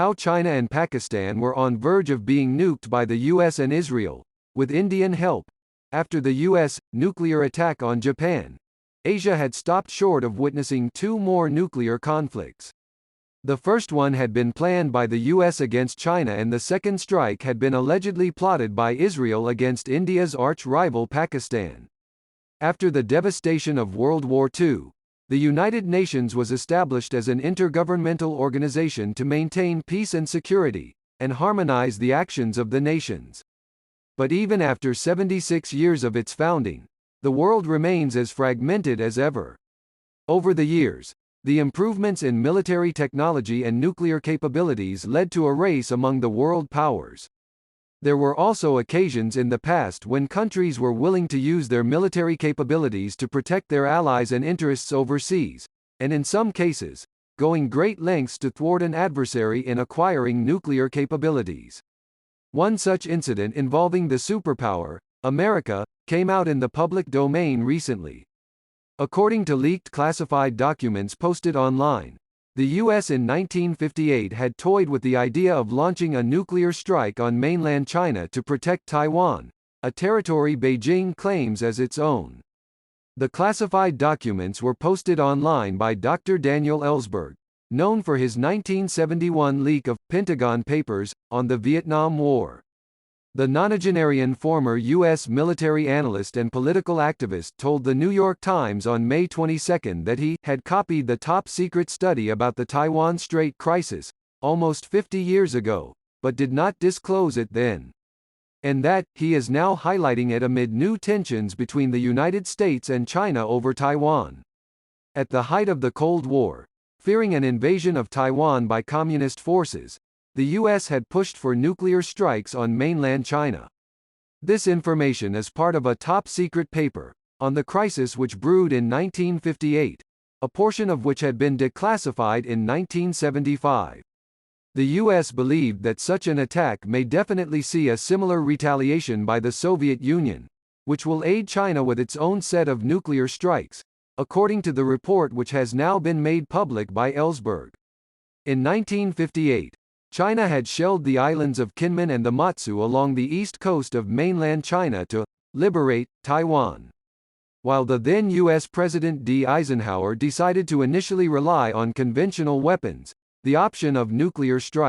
how China and Pakistan were on verge of being nuked by the US and Israel, with Indian help. After the US nuclear attack on Japan, Asia had stopped short of witnessing two more nuclear conflicts. The first one had been planned by the US against China, and the second strike had been allegedly plotted by Israel against India's arch-rival Pakistan. After the devastation of World War II, the United Nations was established as an intergovernmental organization to maintain peace and security, and harmonize the actions of the nations. But even after 76 years of its founding, the world remains as fragmented as ever. Over the years, the improvements in military technology and nuclear capabilities led to a race among the world powers. There were also occasions in the past when countries were willing to use their military capabilities to protect their allies and interests overseas, and in some cases, going great lengths to thwart an adversary in acquiring nuclear capabilities. One such incident involving the superpower, America, came out in the public domain recently. According to leaked classified documents posted online, the US in 1958 had toyed with the idea of launching a nuclear strike on mainland China to protect Taiwan, a territory Beijing claims as its own. The classified documents were posted online by Dr. Daniel Ellsberg, known for his 1971 leak of Pentagon Papers on the Vietnam War. The nonagenarian former U.S. military analyst and political activist told the New York Times on May 22 that he had copied the top-secret study about the Taiwan Strait crisis, almost 50 years ago, but did not disclose it then. And that, he is now highlighting it amid new tensions between the United States and China over Taiwan. At the height of the Cold War, fearing an invasion of Taiwan by communist forces, the U.S. had pushed for nuclear strikes on mainland China. This information is part of a top-secret paper on the crisis which brewed in 1958, a portion of which had been declassified in 1975. The U.S. believed that such an attack may definitely see a similar retaliation by the Soviet Union, which will aid China with its own set of nuclear strikes, according to the report which has now been made public by Ellsberg. In 1958, China had shelled the islands of Kinmen and the Matsu along the east coast of mainland China to liberate Taiwan. While the then U.S. President D. Eisenhower decided to initially rely on conventional weapons, the option of nuclear strikes